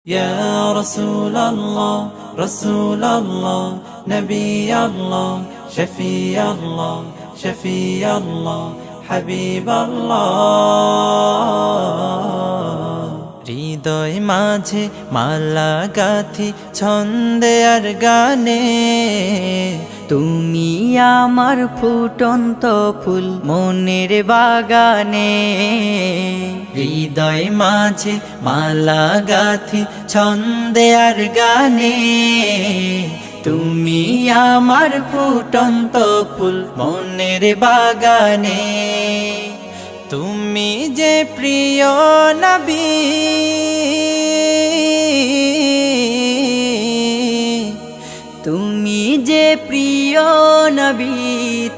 يا رسول الله رسول الله نبي الله شفيع الله شفيع الله حبيب الله হৃদয় মাঝে মালা গাথি ছন্দে আর গানে তুমি আমার ফুটন্ত ফুল মনের বাগানে। হৃদয় মাঝে মালা গাথি ছন্দে আর গানে তুমি আমার ফুটন্ত ফুল মনের বাগানে। তুমি যে প্রিয় নবী তুমি যে প্রিয় নবী,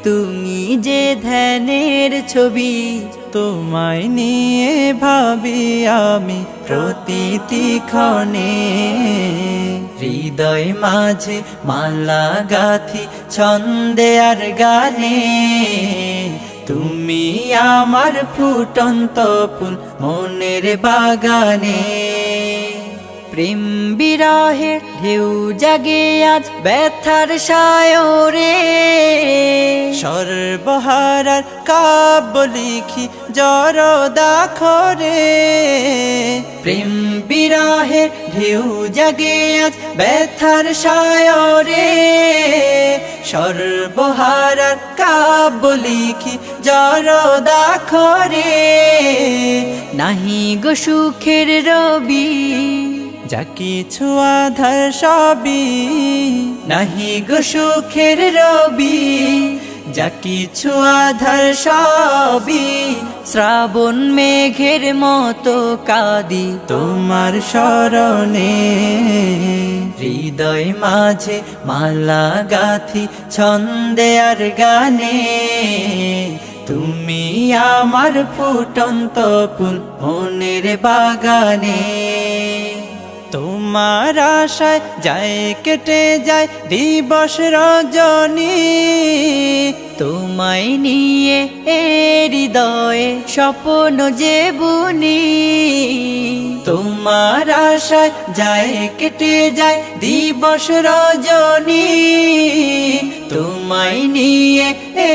তুমি যে ধ্যানের ছবি। তোমায় নিয়ে ভাবি আমি প্রতিটি ক্ষণে। হৃদয় মাঝে মালা গাথি ছন্দে আর গানে তুমি আমার ফুটন্ত ফুল মনের বাগানে। প্রেম বিরহে ঢেউ জাগে আজ ব্যথার সায়রে, সর্বহারার কাব্য লিখি জরদাখরে। প্রেম বিরহে ঢেউ জাগে আজ ব্যথার সায়রে, সর্বহারার কাব্য লিখি জরদাখরে। নাহি গো সুখের রবি, যা কিছু আধার সবই, নাহি গো সুখের রবি, যা কিছু আধার সবই। শ্রাবণ মেঘের মতো কাঁদি তোমার শরণে। হৃদয় মাঝে মালা গাথি ছন্দে আর গানে তুমি আমার ফুটন্ত ফুল মনের বাগানে। তোমার আশায় যায় কেটে যায় দিবস রজনী, তোমায় নিয়ে এ হৃদয়ে স্বপ্ন যে বুনি। তোমার আশায় যায় কেটে যায় দিবস রজনী, তোমায় নিয়ে এ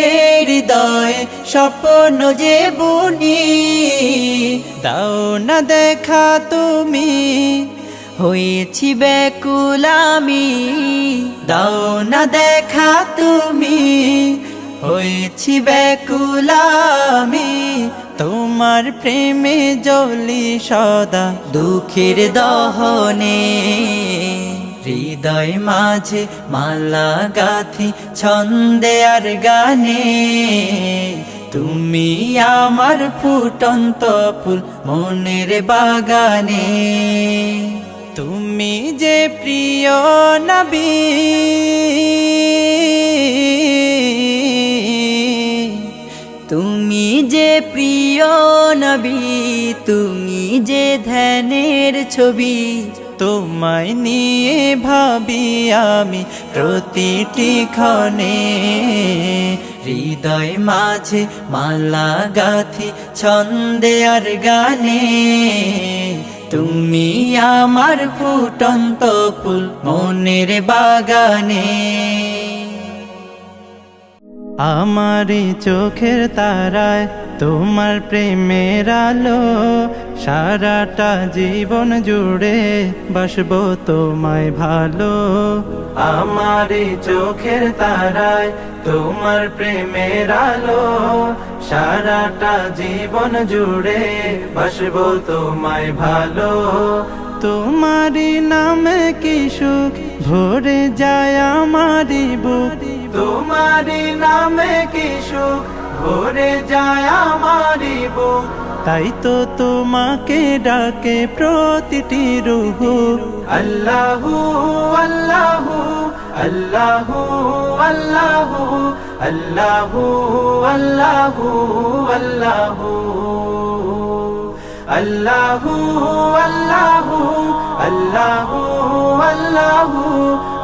হৃদয়ে স্বপ্ন যে বুনি। দাও না দেখা তুমি, হয়েছি ব্যাকুল আমি। দাও না দেখা তুমি, হয়েছি ব্যাকুল আমি। তোমার প্রেমে জ্বলি সদা দুঃখের দহনে। হৃদয় মাঝে মালা গাথি ছন্দে আর গানে তুমি আমার ফুটন্ত ফুল মনের বাগানে। তুমি যে প্রিয় নবী, তুমি যে প্রিয় নবী, তুমি যে ধ্যানের ছবি। তোমায় নিয়ে ভাবি আমি প্রতিটি ক্ষণে। হৃদয় মাঝে মালা গাথি ছন্দে আর গানে তুমি আমার ফুটন্ত ফুল মনের বাগানে। আমারি চোখের তারায় তোমার প্রেমের আলো, সারাটা জীবন জুড়ে বাসবো তোমায় ভালো। আমারি চোখের তারায় তোমার প্রেমের আলো, সারাটা জীবন জুড়ে বাসবো তোমায় ভালো। তোমারি নামে কি সুখ ভরে যায় আমারি বুক, তোমারি নামে কি সুখ ভরে যায় আমারি বুক। তাই তো তোমাকে ডাকে প্রতিটি রূহ। আল্লাহু আল্লাহু আল্লাহু আল্লাহু আল্লাহু আল্লাহু আল্লাহু আল্লাহু আল্লাহু আল্লাহু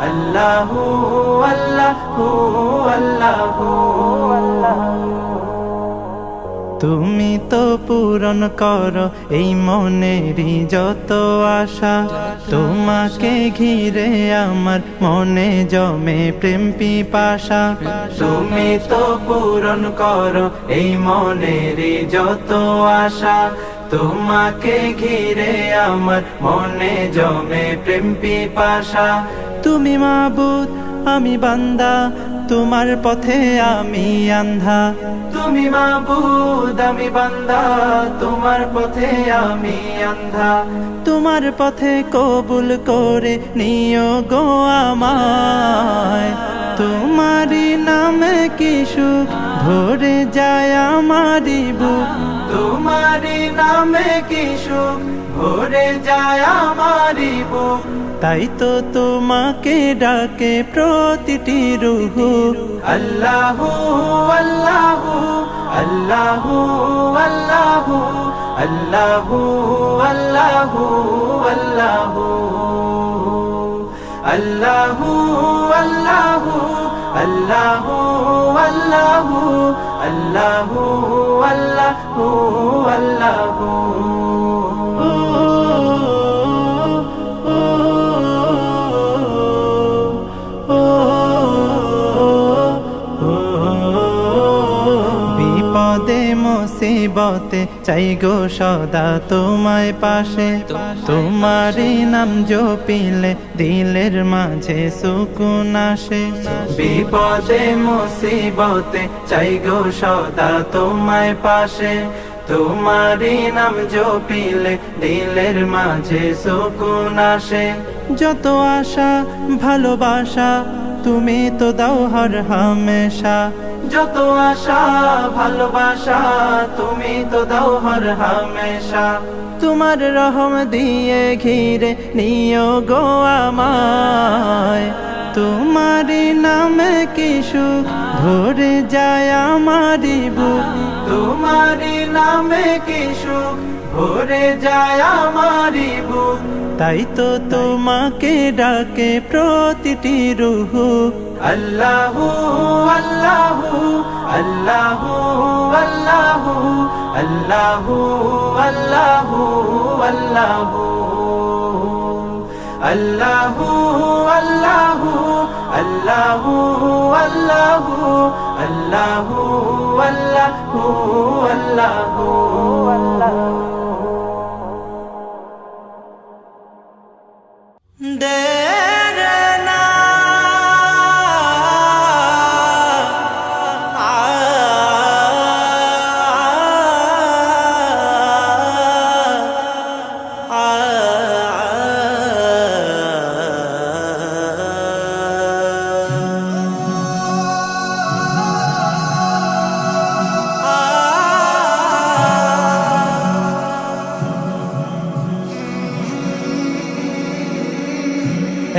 আল্লাহু আল্লাহু আল্লাহু আল্লাহু। তুমি তো পূরণ করো এই মনেরই যত আশা, তোমাকে ঘিরে আমার মনে জমে প্রেম পিপাসা। তুমি তো পূরণ করো এই মনেরই যত আশা, তোমাকে ঘিরে আমার মনে জমে প্রেম পিপাসা। তুমি মাবুদ আমি বান্দা, তোমার পথে আমি আন্ধা। তুমি মাবুদ আমি বান্দা, তোমার পথে আমি আন্ধা। তোমার পথে কবুল করে নিও গো আমায়, তোমারই নামে কি সুখ ভরে যায় আমারই বুক। তোমারই নামে কি সুখ ভরে যায় আমারই বুক। তাই তো তোমাকে ডাকে প্রতিটি রূহ। আল্লাহু আল্লাহু আল্লাহু আল্লাহু আল্লাহু আল্লাহু আল্লাহু আল্লাহু আল্লাহু আল্লাহু আল্লাহু আল্লাহু আল্লাহু আল্লাহু। বিপদে মুসিবতে চাই গো সদা তোমায় পাশে, তোমারই নাম জপিলে দিলের মাঝে সুকুন আসে। বিপদে মুসিবতে চাই গো সদা তোমায় পাশে, তোমারই নাম জপিলে দিলের মাঝে সুকুন আসে। যত আশা ভালোবাসা তুমি তো দাও হর হামেশা, যত আশা ভালোবাসা তুমি তো দাও হর হামেশা। তোমার রহম দিয়ে ঘিরে নিও গো আমায়, তোমারই নামে কি সুখ ভরে যায় আমারই বুক। তোমারই নামে কি সুখ ভরে যায় আমারই বুক। তাই তো তোমাকে ডাকে প্রতিটি রূহ। আল্লাহু আল্লাহু আল্লাহু আল্লাহু আল্লাহু আল্লাহু আল্লাহু আল্লাহু আল্লাহু আল্লাহু আল্লাহু আল্লাহু আল্লাহু আল্লাহু আল্লাহু।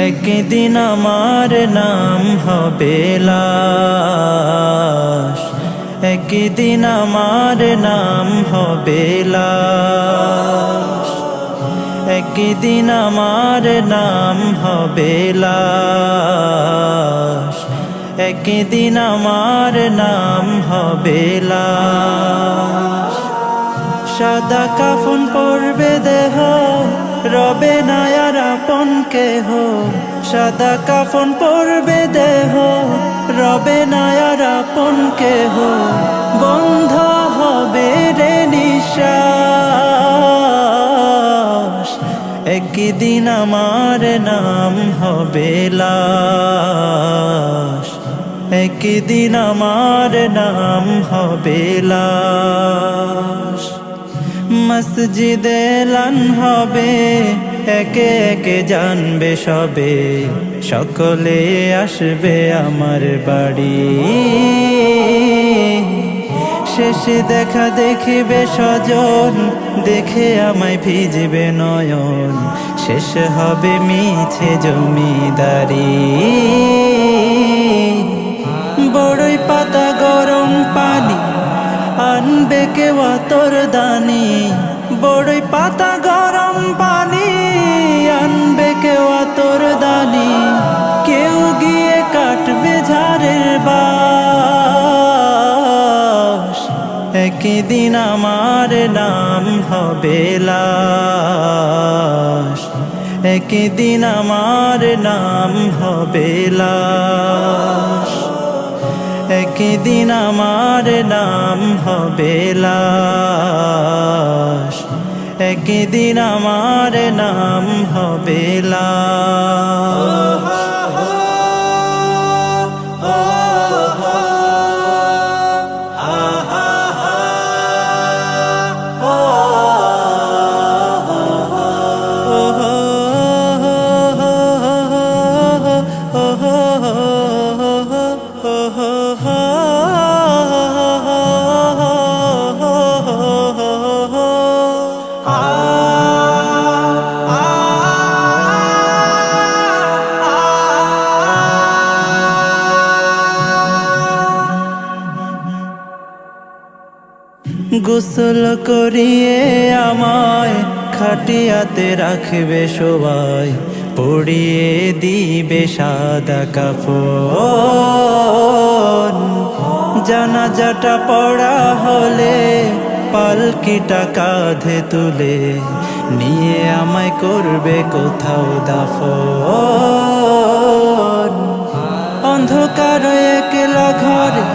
একদিন আমার নাম হবে লাশ, একদিন আমার নাম হবে লাশ, একদিন আমার নাম হবে লাশ, একদিন আমার নাম হবে লাশ। সাদা কাফন পরবে দেহ, রবে না আর আপন কেহ। সাদা কাফন পরবে দেহ, রবে না আর আপন কেহ। বন্ধ হবে রে নিঃশ্বাস, একদিন আমার নাম হবে লাশ, একদিন আমার নাম হবে লাশ। মসজিদে এলান হবে, একে একে জানবে সবে, সকলে আসবে আমার বাড়ি। শেষে দেখা দেখিবে স্বজন, দেখে আমায় ভিজবে নয়ন। শেষ হবে মিছে জমিদারি, বড়ই পাতা গরম পানি আনবে কেউ তোর দানি। বড়ই পাতা গরম পানি আনবে কেউ তোর দানি। কেউ গিয়ে কাটবে ঝাড়ের বাঁশ, একদিন আমার নাম হবে লাশ, একদিন আমার নাম হবে লাশ, একদিন আমার নাম হবে লাশ, একদিন আমার নাম হবে লাশ। গোসল করিয়ে আমায় খাটিয়াতে রাখবে সবাই, পরিয়ে দিবে সাদা কাফন। জানাজাটা পড়া হলে পালকিটা কাঁধে তুলে নিয়ে আমায় করবে কোথাও দাফন। অন্ধকার একলা ঘরে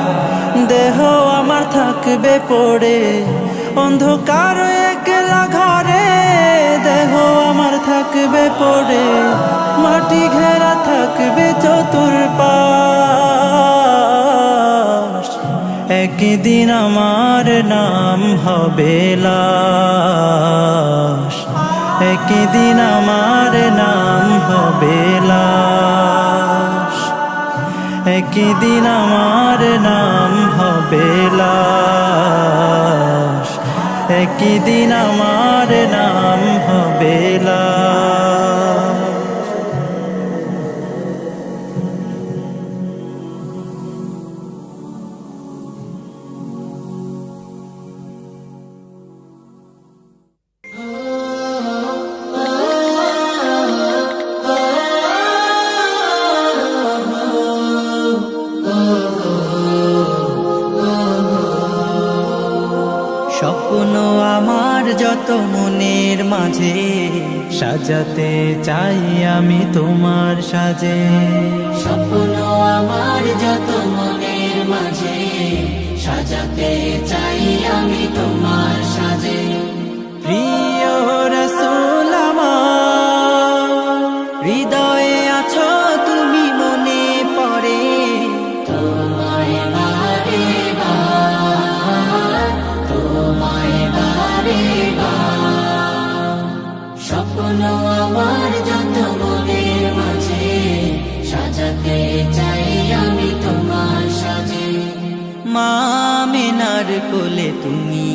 দেহ আমার থাকবে পড়ে, অন্ধকার একলা ঘরে দেহ আমার থাকবে পড়ে, মাটি ঘেরা থাকবে চতুর্পাশ। একদিন আমার নাম হবে লাশ, একদিন আমার নাম হবে লাশ, একদিন আমার নাম হবে লাশ, একদিন আমার নাম হবে লাশ। স্বপ্ন আমার যত মনের মাঝে সাজাতে চাই আমি তোমার সাজে, স্বপ্ন আমার যত মনের মাঝে সাজাতে চাই আমি তোমার সাজে। প্রিয় রাসূল আমার, হৃদয়ে আছো তুমি মনে পড়ে তোমায় বারে বার, তোমায় বারে বার। স্বপ্ন আমার যত মনের মাঝে সাজাতে চাই আমি তোমার সাজে। মা আমিনার কোলে তুমি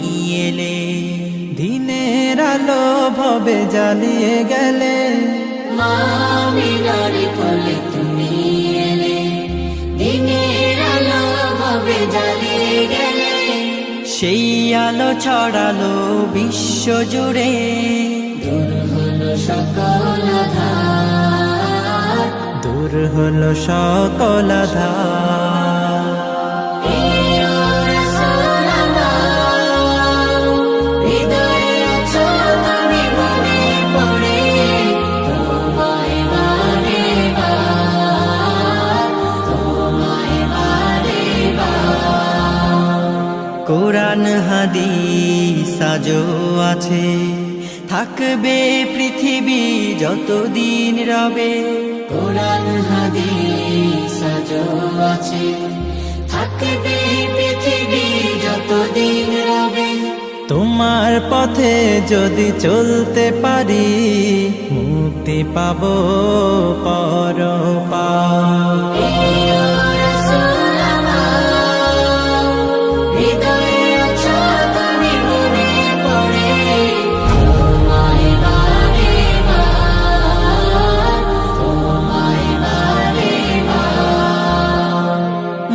এলে, দিনের আলো ভবে জ্বালিয়ে গেলে, মা আমিনার কোলে তুমি এলে, দিনের আলো ভাবে জ্বালিয়ে গেলে। সেই আলো ছড়ালো বিশ্ব জুড়ে, দূর হলো সকল আঁধার, দূর হলো সকল আঁধার। প্রিয় রাসূল আমার, হৃদয়ে আছো তুমি মনে পড়ে তোমায় বারে বার, তোমায় বারে বার। কোরআন হাদিস আজও আছে, থাকবে পৃথিবী যতদিন রবে। কোরআন হাদিস আজও আছে, থাকবে পৃথিবী যতদিন রবে। তোমার পথে যদি চলতে পারি, মুক্তি পাবো পরপার। প্রিয় রাসূল আমার, হৃদয়ে আছো তুমি মনে পড়ে তোমায় বারে বার, তোমায় বারে বার।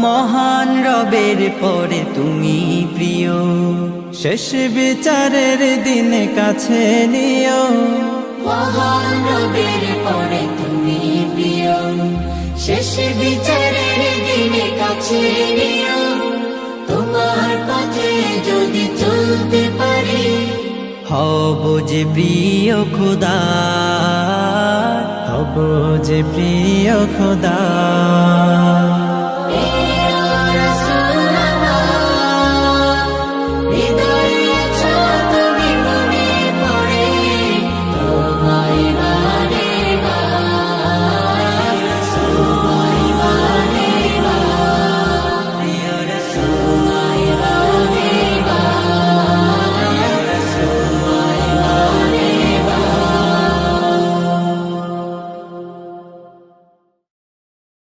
মহান রবের পরে তুমি প্রিয়, শেষ বিচারের দিনে কাছে নিও, মহান রবের পরে তুমি প্রিয়, শেষ বিচারের দিনে কাছে নিও। তোমার পথে যদি হব যে প্রিয় খোদা, হব যে প্রিয় খোদা। প্রিয় রাসূল আমার, হৃদয়ে আছো তুমি মনে পড়ে তোমায় মানে তোমায় মানে প্রিয় রাসূল,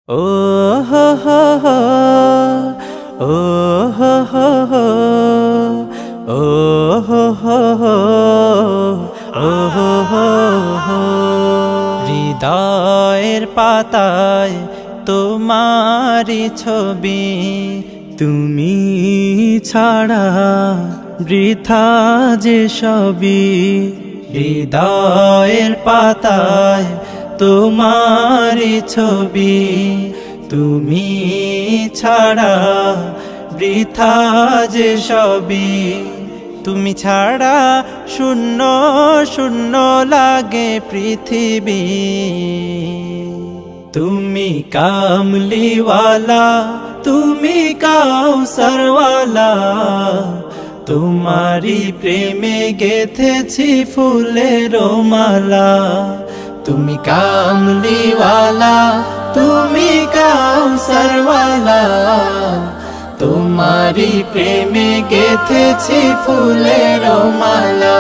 ও হো হো হো, ও হো হো হো, ও হো হো হো, ও হো হো হো। হৃদয়ের পাতায় তোমারি ছবি, তুমি ছাড়া বৃথা যে সবই। হৃদয়ের পাতায় তোমারি ছবি, তুমি ছাড়া বৃথা যে সবই। তুমি ছাড়া শূন্য শূন্য লাগে পৃথিবী। তুমি কামলিওয়ালা, তুমি কাউসারওয়ালা, তোমারি প্রেমে গেথেছি ফুলের মালা। তুমি কামলিওয়ালা, তুমি কাউসারওয়ালা, তোমারি প্রেমে গেথেছি ফুলের মালা।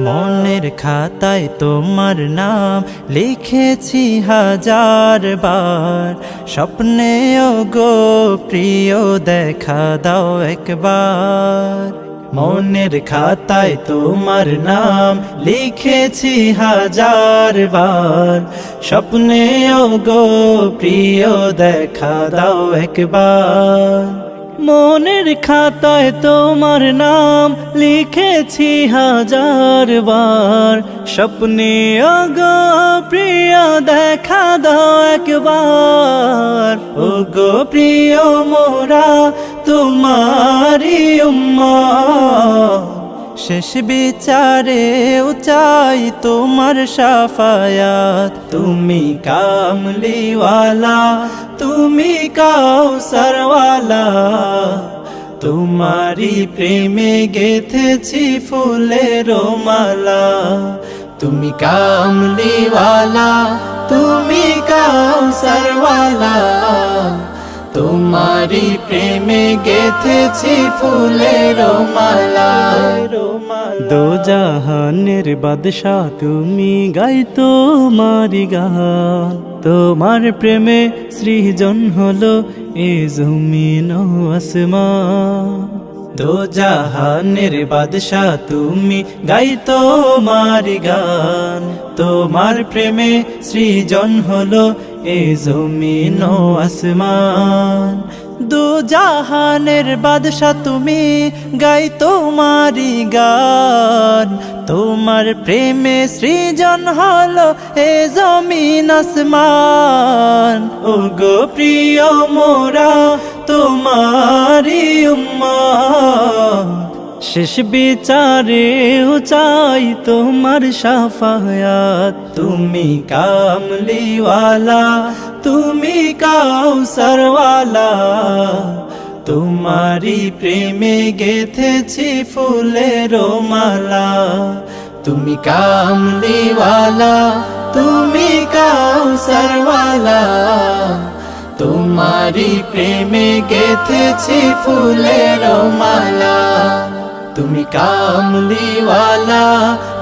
মনের খাতায় তোমার নাম লিখেছি হাজার বার, স্বপ্নেও গো প্রিয় দেখা দাও একবার। মনের খাতায় তোমার নাম লিখেছি হাজার বার, স্বপ্নেও গো প্রিয় দেখা দাও একবার। মনের খাতায় তোমার নাম লিখেছি হাজার বার, স্বপ্নেও গো প্রিয় দেখা দাও একবার। ও গো প্রিয় মোরা তোমারি উম্মত, শেষ বিচারেও চাই তোমার শাফায়াত। তুমি কামলিওয়ালা, তুমি কাউসারওয়ালা, তোমারি প্রেমে গেথেছি ফুলের মালা। তুমি কামলিওয়ালা, তুমি কাউসারওয়ালা, তোমারি প্রেমে গেথেছি ফুলের মালা। দো জাহানের বাদশা তুমি, গাই তোমারি গান। তোমার প্রেমে সৃজন হলো এ জমিন ও আসমান। দো জাহানের বাদশা তুমি, গাই তোমারি গান। তোমার প্রেমে সৃজন হলো এ জমিন ও আসমান। দো জাহানের বাদশা তুমি, গাই তোমারি গান। তোমার প্রেমে সৃজন হলো এ জমিন আসমান। ও গো প্রিয় মোরা তোমারি উম্মত, শেষ বিচারেও চাই তোমার শাফায়াত। তুমি কামলিওয়ালা, তুমি কাউসারওয়ালা, তোমারি প্রেমে গেথেছি ফুলের মালা। তুমি কামলিওয়ালা, তুমি কাউসারওয়ালা, তোমারি প্রেমে গেথেছি ফুলের মালা। তুমি কামলিওয়ালা,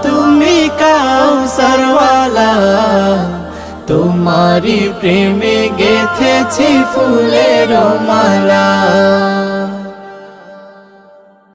তুমি কাউসারওয়ালা, তোমারি প্রেমে গেথেছি ফুলের মালা।